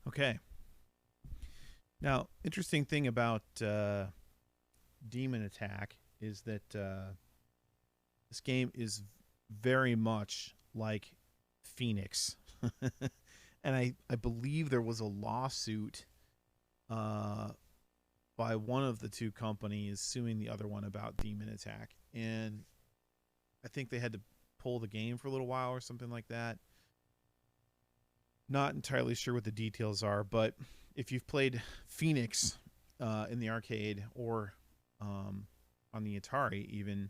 Okay. Now, interesting thing about Demon Attack is that this game is very much like Phoenix. And I believe there was a lawsuit uh, by one of the two companies suing the other one about Demon Attack. And I think they had to pull the game for a little while or something like that. Not entirely sure what the details are, but if you've played Phoenix in the arcade or on the Atari, even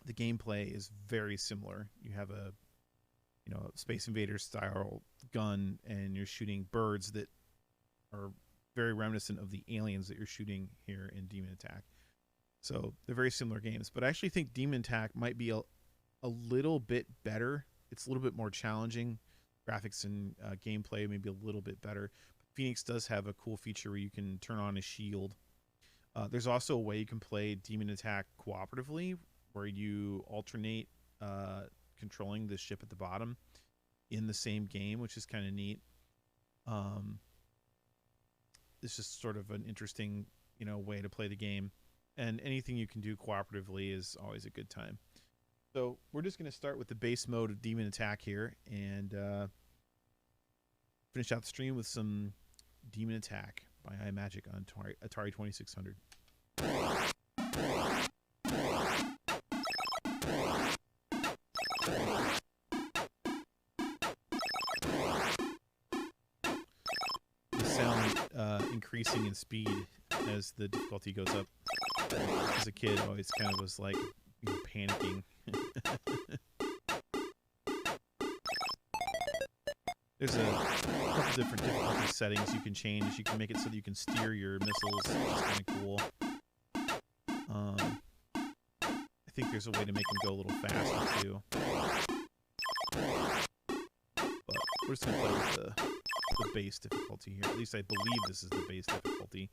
the gameplay is very similar. You have a Space Invaders style gun, and you're shooting birds that are very reminiscent of the aliens that you're shooting here in Demon Attack. So they're very similar games, but I actually think Demon Attack might be a little bit better. It's a little bit more challenging. Graphics and gameplay maybe a little bit better. Phoenix does have a cool feature where you can turn on a shield. There's also a way you can play Demon Attack cooperatively, where you alternate controlling the ship at the bottom in the same game, which is kind of neat. It's just sort of an interesting, way to play the game. And anything you can do cooperatively is always a good time. So we're just going to start with the base mode of Demon Attack here and finish out the stream with some Demon Attack by iMagic on Atari 2600. The sound increasing in speed as the difficulty goes up. As a kid, I always kind of was like panicking. There's a couple different difficulty settings you can change. You can make it so that you can steer your missiles, which is kind of cool. I think there's a way to make them go a little faster too. But we're just gonna play with the base difficulty here. At least I believe this is the base difficulty.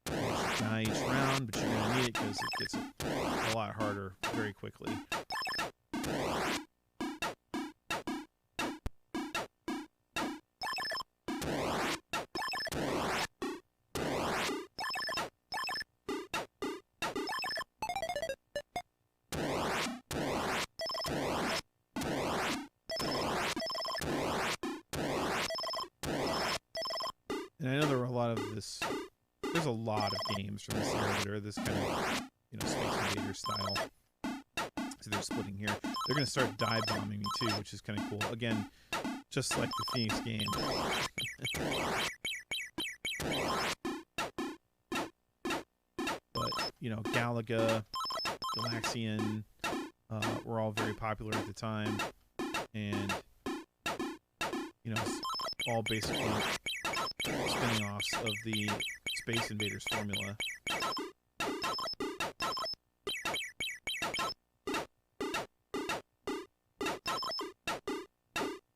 Die each round, but you're gonna need it because it gets a lot harder very quickly. And I know there were a lot of this. There's a lot of games from this era that are this kind of, Space Invader style. So they're splitting here. They're going to start dive bombing me too, which is kind of cool. Again, just like the Phoenix game. But, Galaga, Galaxian were all very popular at the time. And, all basically spin-offs of the Space Invaders formula.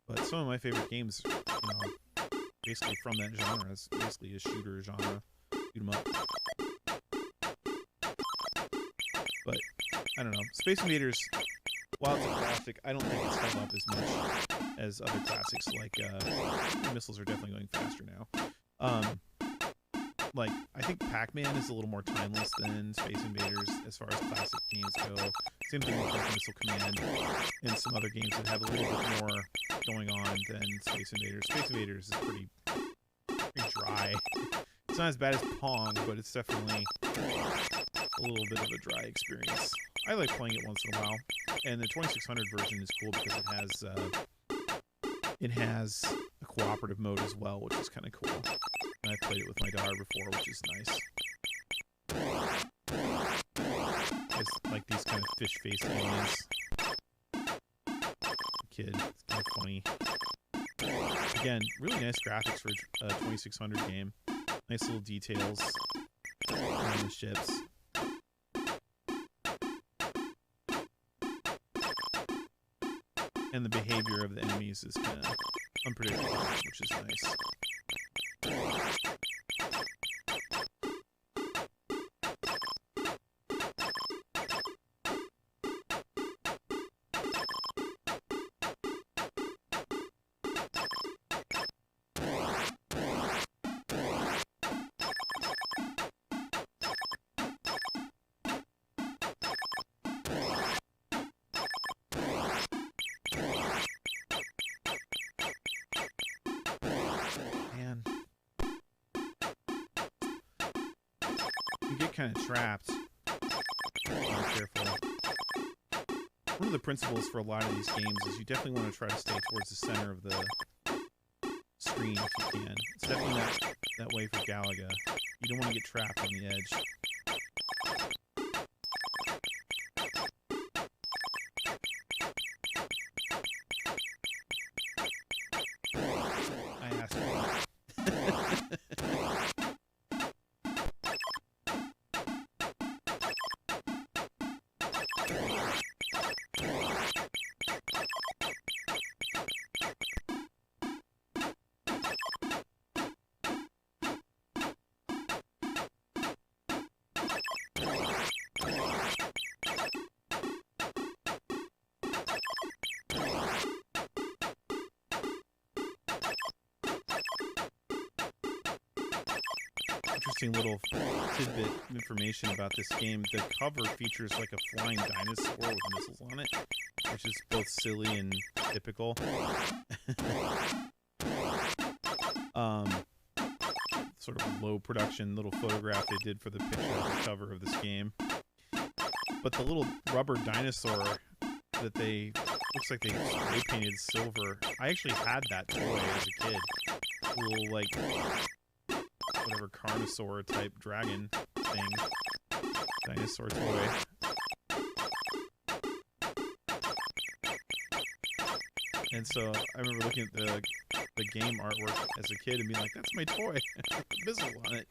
But some of my favorite games, basically from that genre, is basically a shooter genre, shoot 'em up. But I don't know, Space Invaders, while it's a classic, I don't think it's held up as much as other classics. Like missiles are definitely going faster now. I think Pac-Man is a little more timeless than Space Invaders as far as classic games go. Same thing with Missile Command and some other games that have a little bit more going on than Space Invaders. Space Invaders is pretty dry. It's not as bad as Pong, but it's definitely a little bit of a dry experience. I like playing it once in a while, and the 2600 version is cool because it has a cooperative mode as well, which is kind of cool. And I played it with my daughter before, which is nice. It's like these kind of fish-faced aliens. Kid, it's kind of funny. Again, really nice graphics for a 2600 game. Nice little details on the ships. And the behavior of the enemies is kind of unpredictable, which is nice. get kind of trapped. Be careful. One of the principles for a lot of these games is you definitely want to try to stay towards the center of the screen if you can. It's definitely that way for Galaga. You don't want to get trapped on the edge. I asked for that. Interesting little tidbit of information about this game. The cover features like a flying dinosaur with missiles on it, which is both silly and typical. Sort of low production little photograph they did for the picture of the cover of this game. But the little rubber dinosaur that they looks like they painted silver. I actually had that toy as a kid. A little like whatever Carnosaur type dragon thing. Dinosaur toy. And so I remember looking at the game artwork as a kid and being like, that's my toy. With the missile on it.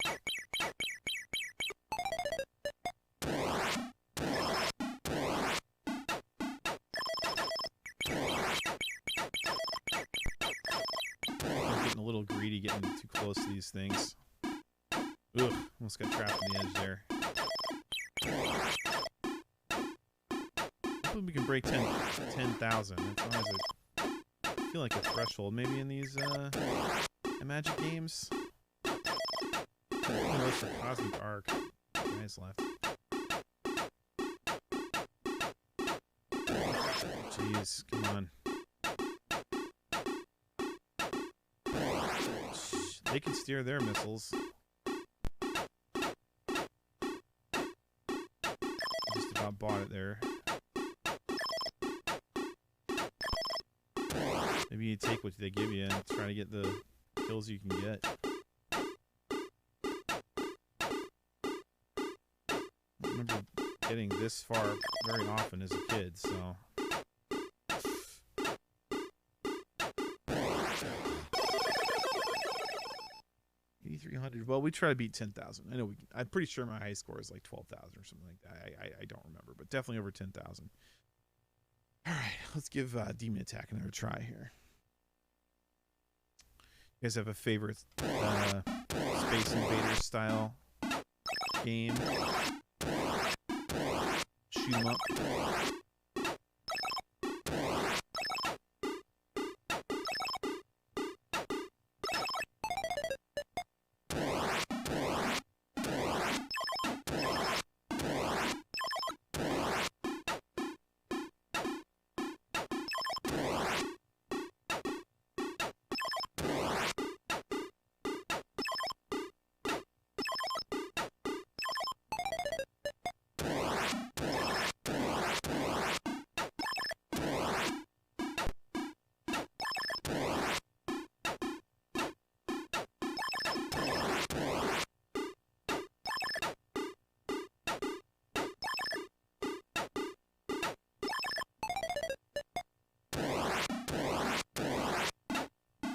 I'm getting a little greedy getting too close to these things. Ugh, almost got trapped on the edge there. Hopefully we can break 10,000. That's always I feel like a threshold maybe in these IMagic games. Who knows for Cosmic Arc? Guys left. Jeez, come on. They can steer their missiles. Just about bought it there. Maybe you take what they give you and try to get the kills you can get. I remember getting this far very often as a kid, so... 8,300. Well, we try to beat 10,000. I know we can. I'm pretty sure my high score is like 12,000 or something like that. I don't remember, but definitely over 10,000. All right, let's give Demon Attack another try here. You guys have a favorite Space Invaders style game? Shoot 'em up.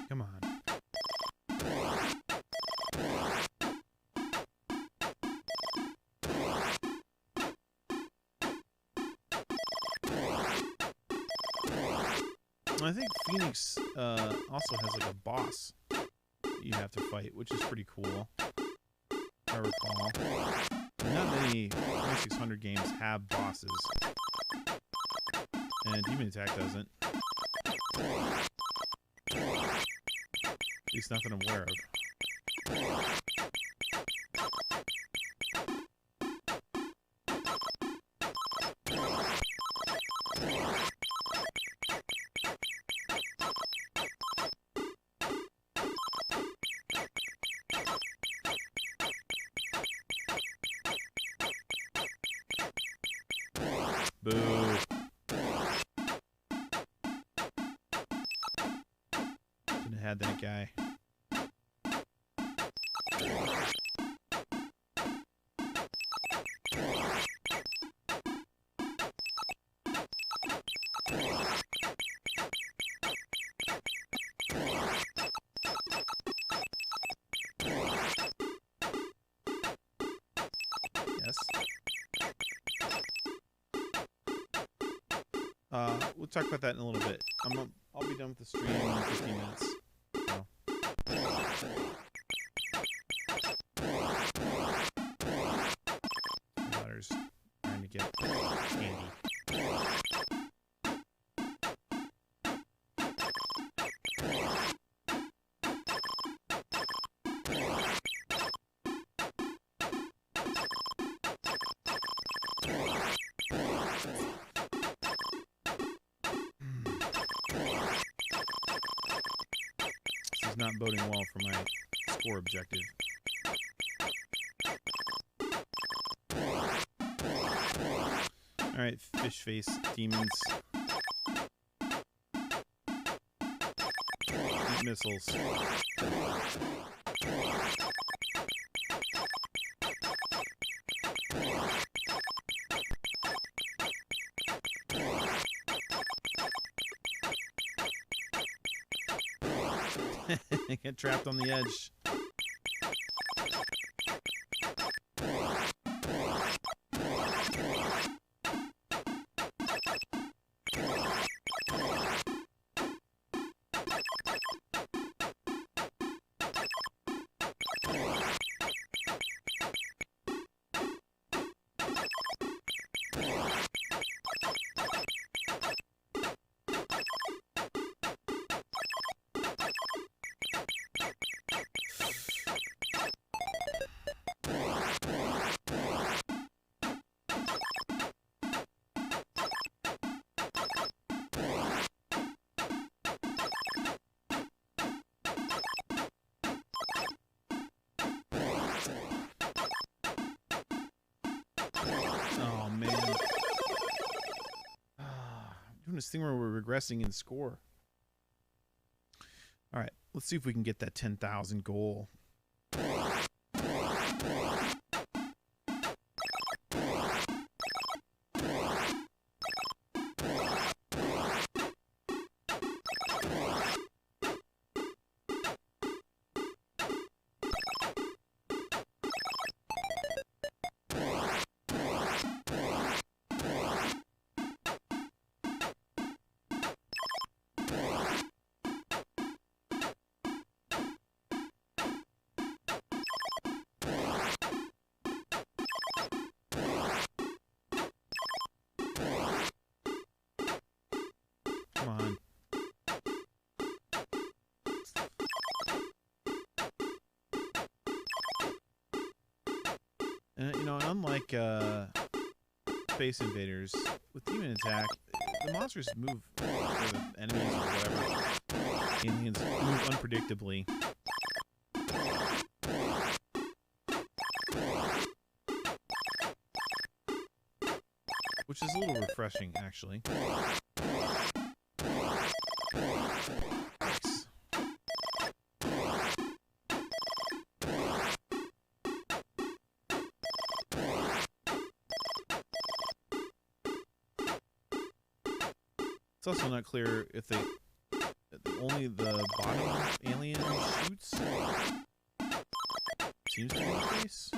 Come on. I think Phoenix also has like a boss that you have to fight, which is pretty cool. If I recall. Not many 2600 games have bosses. And Demon Attack doesn't. At least not that I'm aware of. had that guy. Yes. We'll talk about that in a little bit. I'll be done with the stream in 15 minutes. So. My daughter's trying to get candy. This is not boding well for my score objective. Alright, fish face demons. Eat missiles. Get trapped on the edge. Oh, man. Doing this thing where we're regressing in score. All right, let's see if we can get that 10,000 goal. Come on. And, you know, unlike Space Invaders, with Demon Attack, the monsters move, or the enemies or whatever, aliens move unpredictably. Which is a little refreshing, actually. Nice. It's also not clear if only the bottom alien shoots. Seems to be the case.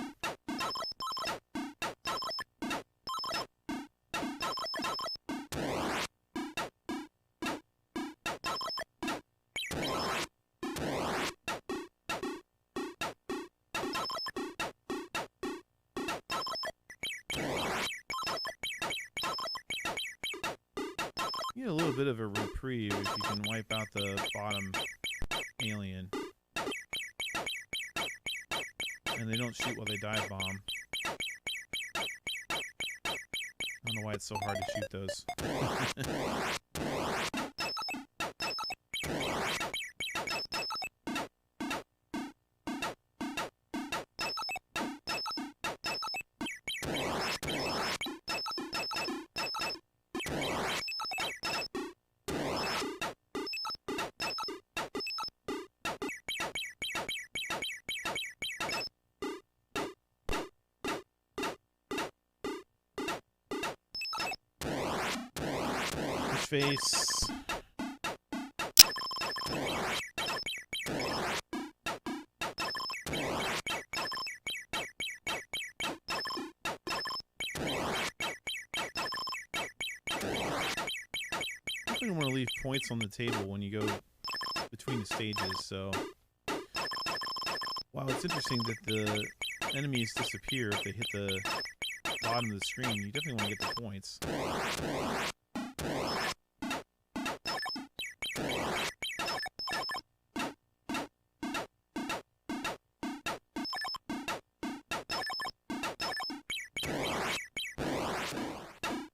You get a little bit of a reprieve if you can wipe out the bottom alien. And they don't shoot while they dive bomb. I don't know why it's so hard to shoot those. face. You don't want to leave points on the table when you go between the stages, so wow, it's interesting that the enemies disappear if they hit the bottom of the screen. You definitely want to get the points.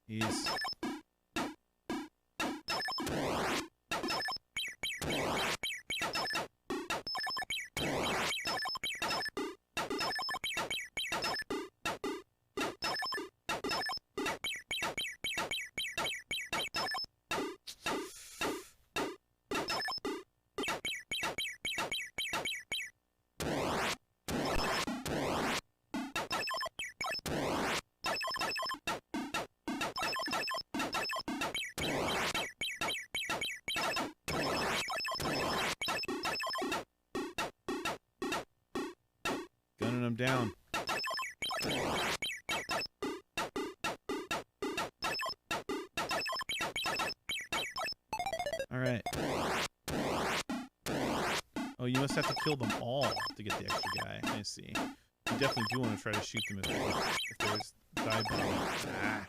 He's gunning him down. All right. Oh, you must have to kill them all to get the extra guy. I see. You definitely do want to try to shoot them if there's dive bombing. Ah.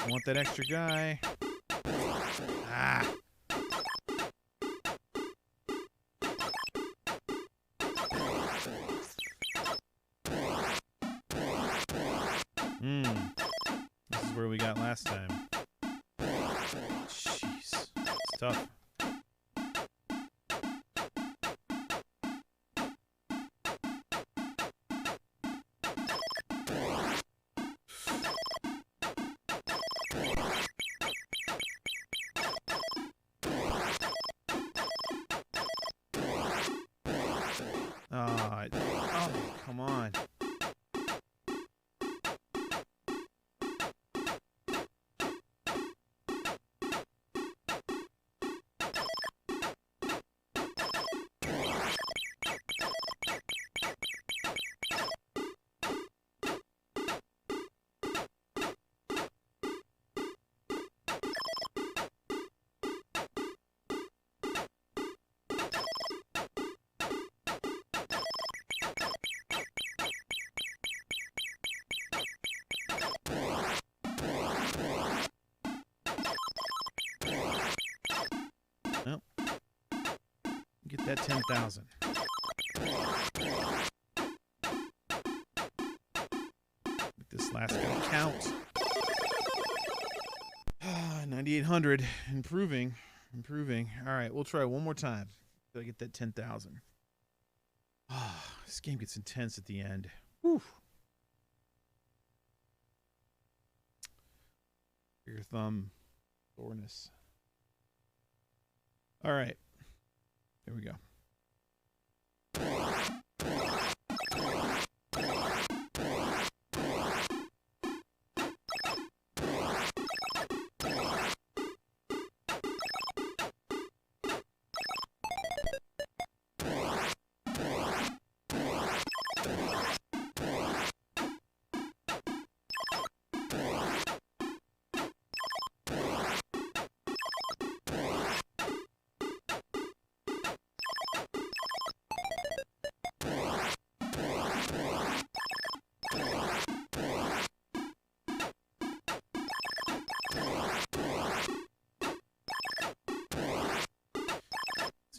I want that extra guy. Ah. This is where we got last time. Jeez. It's tough. Oh, come on. Nope. Get that 10,000. Make this last guy count. 9,800. Improving. All right, we'll try one more time. Gotta get that 10,000. This game gets intense at the end. Whew. Your thumb soreness. All right. Here we go.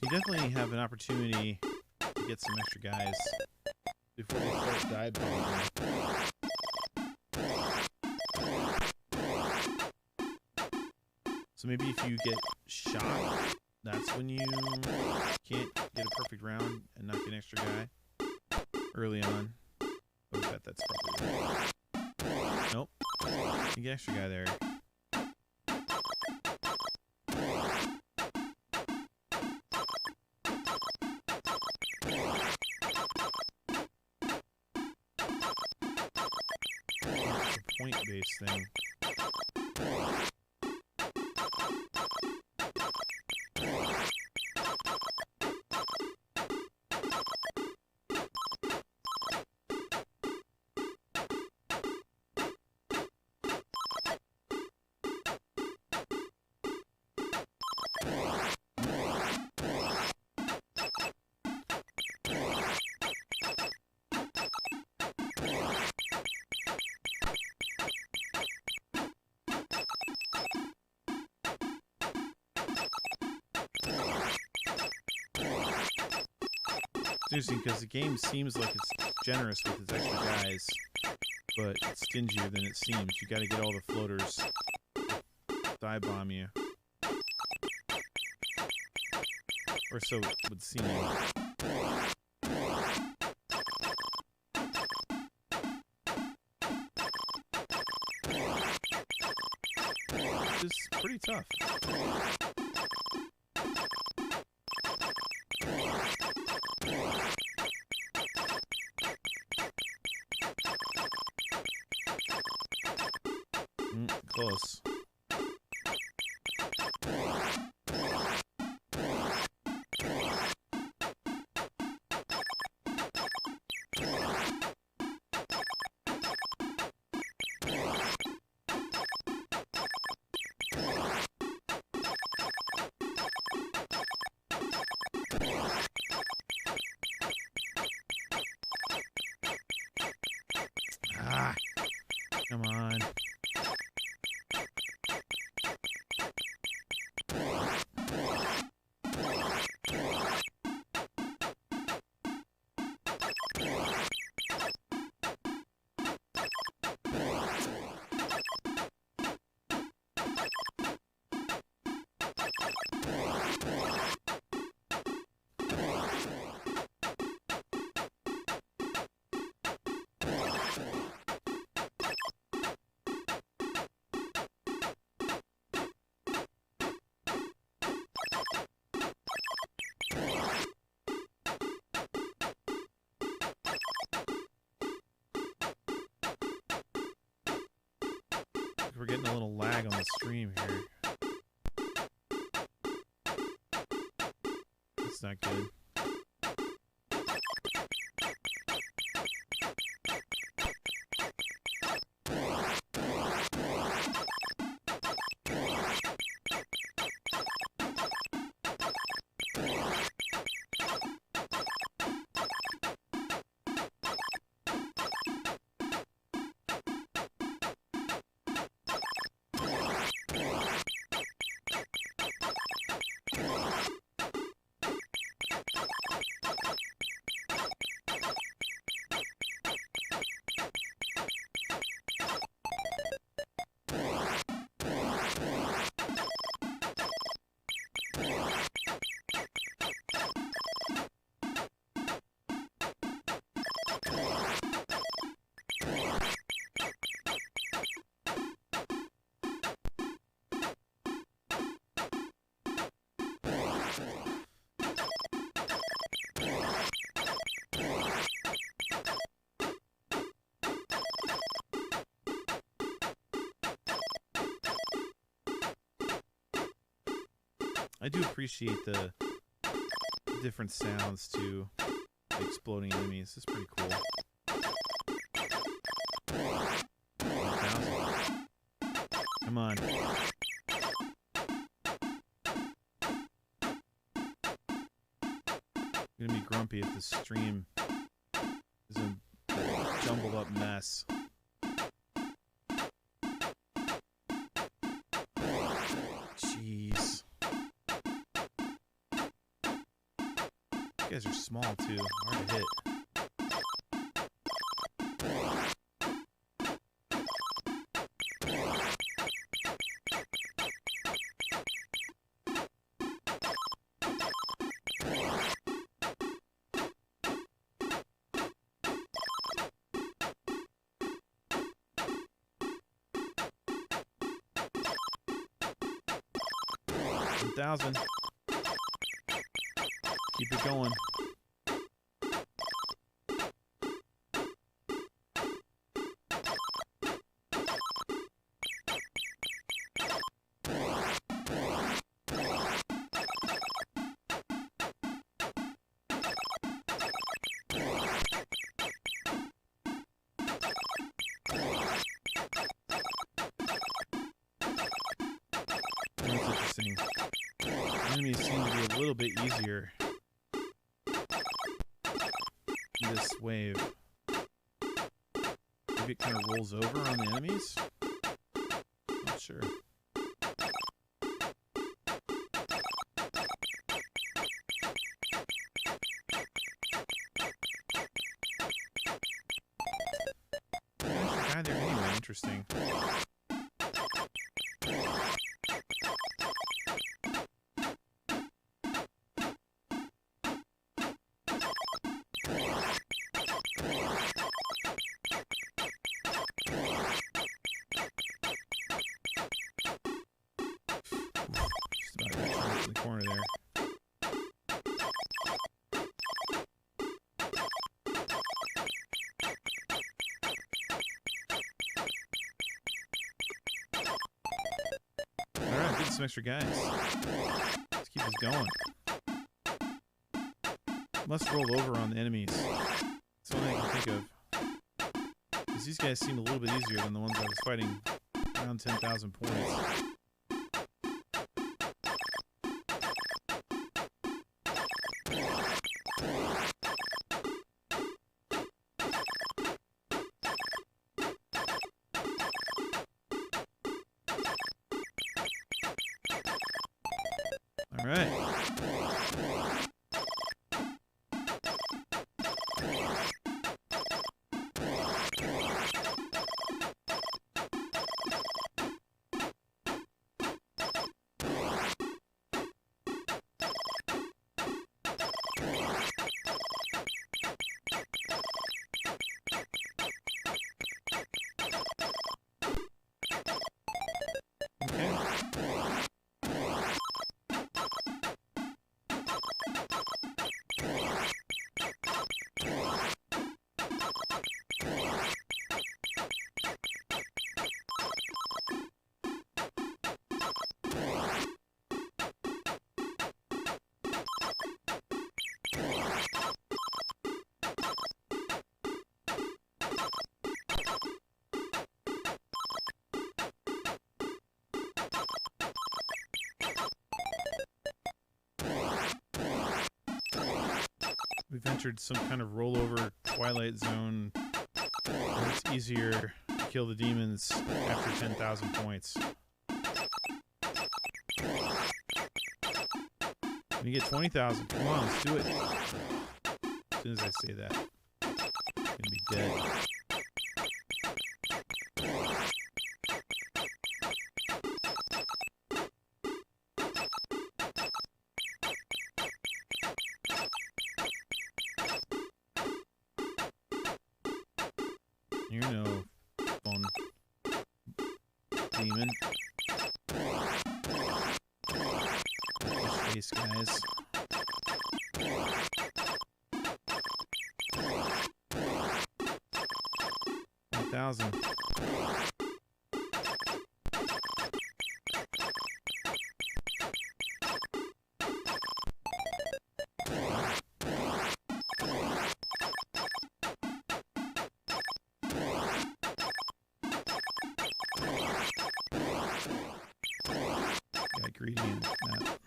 You definitely have an opportunity to get some extra guys before they start dive bombing. So maybe if you get shot, that's when you can't get a perfect round and not get an extra guy early on. I bet that's probably right. Nope. The extra guy there. Point-based thing. Interesting, because the game seems like it's generous with its extra guys, but it's stingier than it seems. You gotta get all the floaters to dive bomb you. Or so it would seem. Which is pretty tough. Close. Ah, come on. We're getting a little lag on the stream here. That's not good. I do appreciate the different sounds to the exploding enemies. It's pretty cool. 1,000. Come on. I'm gonna be grumpy if this stream is a jumbled up mess. Jeez. You guys are small too. Hard to hit. 10,000. Keep it going. That's interesting. Enemies seem to be a little bit easier in this wave. Maybe it kind of rolls over on the enemies? Not sure. There's a guy there anyway. Interesting. Corner there. Alright, getting some extra guys. Let's keep this going. Must roll over on the enemies. That's the only thing I can think of. Because these guys seem a little bit easier than the ones I was fighting around 10,000 points. All right. We've entered some kind of rollover Twilight Zone. It's easier to kill the demons after 10,000 points. When you get 20,000, come on, let's do it. As soon as I say that, I'm gonna be dead. You're no fun, demon. Face, guys. 1,000. Got greedy and that.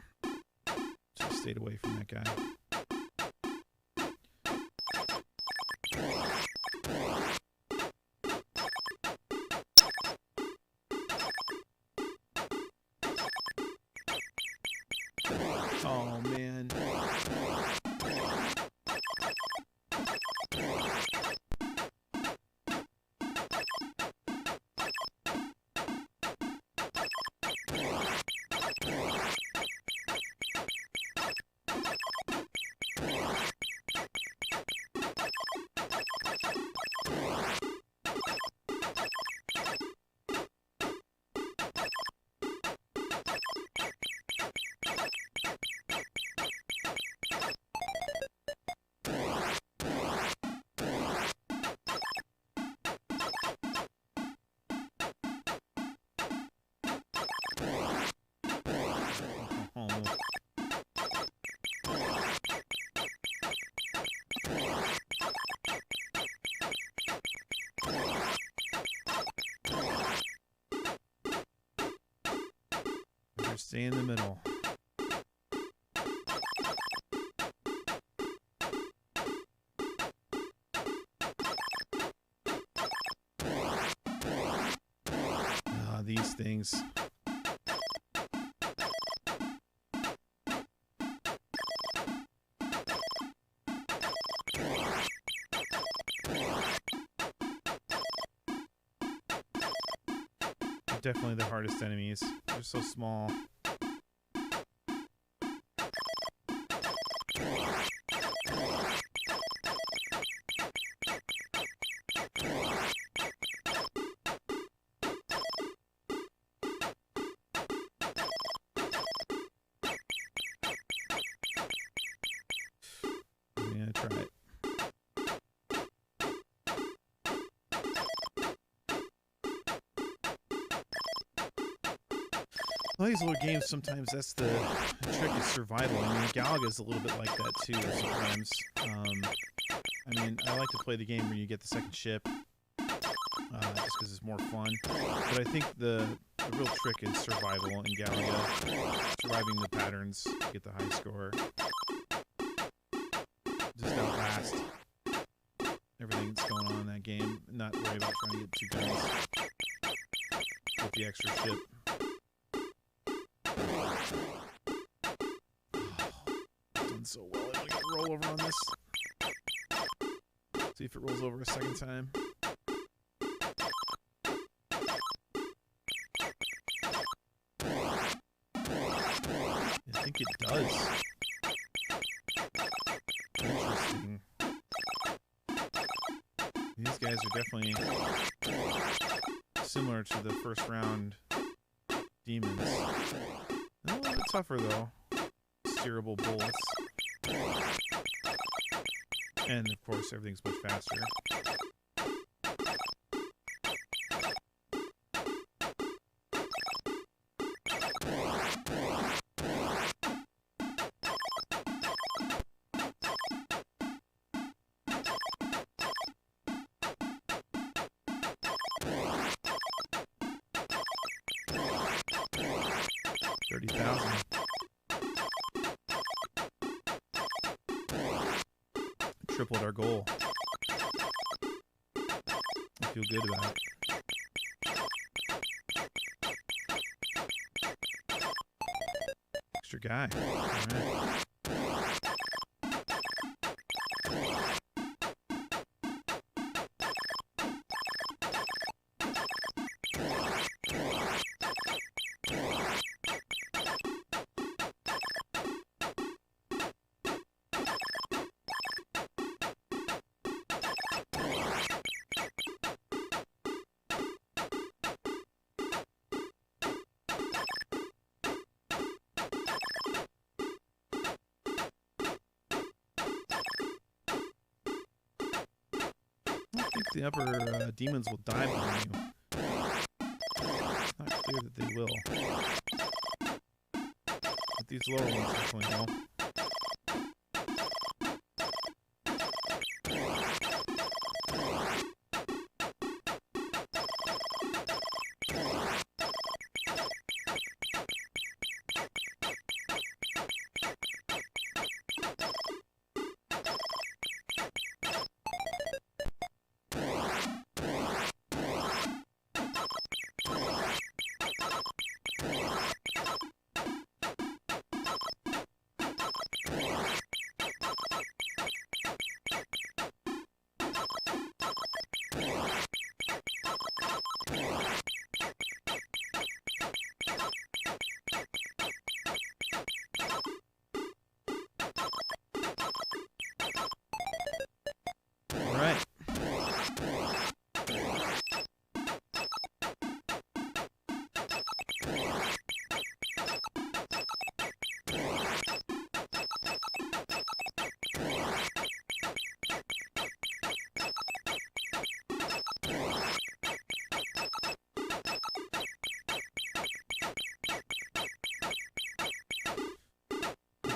Just stayed away from that guy. Oh man. Stay in the middle. These things. They're definitely the hardest enemies. They're so small. Well, these little games, sometimes that's the trick, is survival. I mean, Galaga is a little bit like that too sometimes. I mean, I like to play the game where you get the second ship, just because it's more fun. But I think the real trick is survival in Galaga. Surviving the patterns to get the high score. Just outlast everything that's going on in that game. Not worry about trying to get 2 guns with the extra ship. Done so well. I'm gonna roll over on this. See if it rolls over a second time. I think it does. Interesting. These guys are definitely similar to the first round demons. A little bit tougher though. Steerable bullets. And of course everything's much faster. Tripled our goal. I feel good about it. Extra guy. Alright. The upper demons will die behind you. It's not clear that they will. But these lower ones definitely will.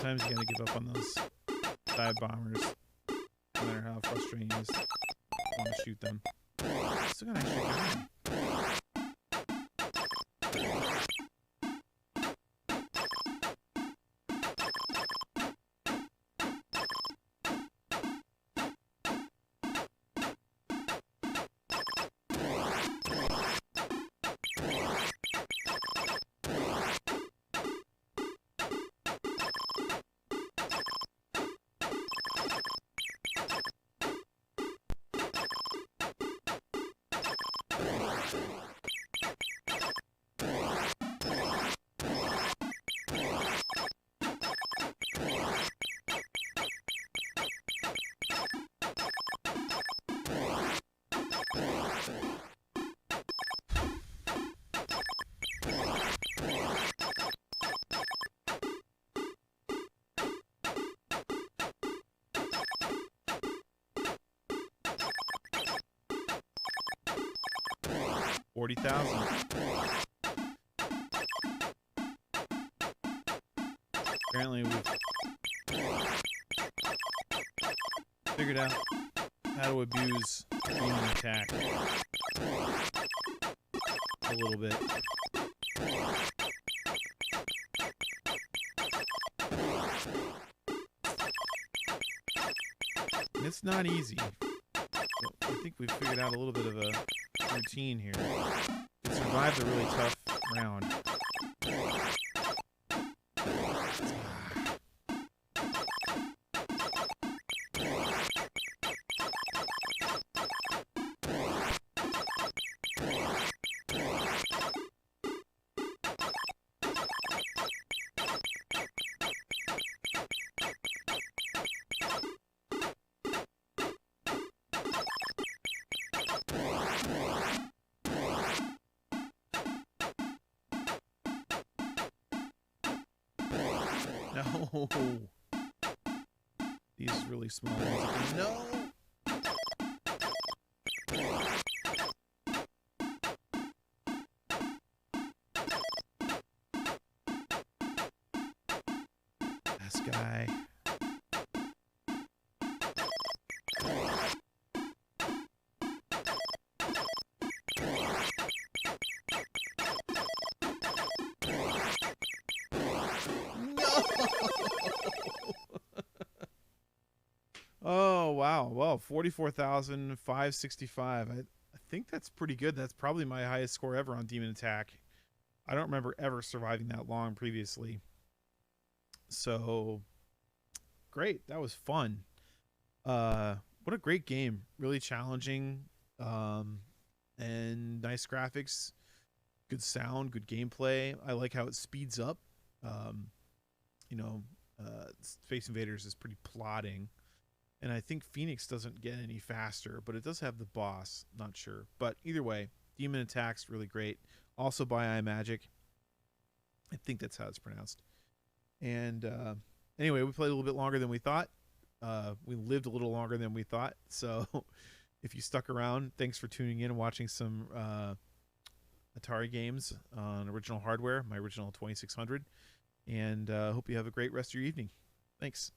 Sometimes you gotta give up on those dive bombers, no matter how frustrating it is. I want to shoot them. Still got an extra guy. $40,000. Apparently we've figured out how to abuse human attack a little bit. It's not easy. I think we've figured out a little bit of a routine here. We survived a really tough round. No. These really small ones. No. This guy. Oh wow! Well, 44,565. I think that's pretty good. That's probably my highest score ever on Demon Attack. I don't remember ever surviving that long previously. So great. That was fun. What a great game. Really challenging. And nice graphics, good sound, good gameplay. I like how it speeds up. Um, Space Invaders is pretty plodding. And I think Phoenix doesn't get any faster, but it does have the boss. Not sure. But either way, Demon Attack's really great. Also by iMagic. I think that's how it's pronounced. And anyway, we played a little bit longer than we thought. We lived a little longer than we thought. So if you stuck around, thanks for tuning in and watching some Atari games on original hardware, my original 2600. And hope you have a great rest of your evening. Thanks.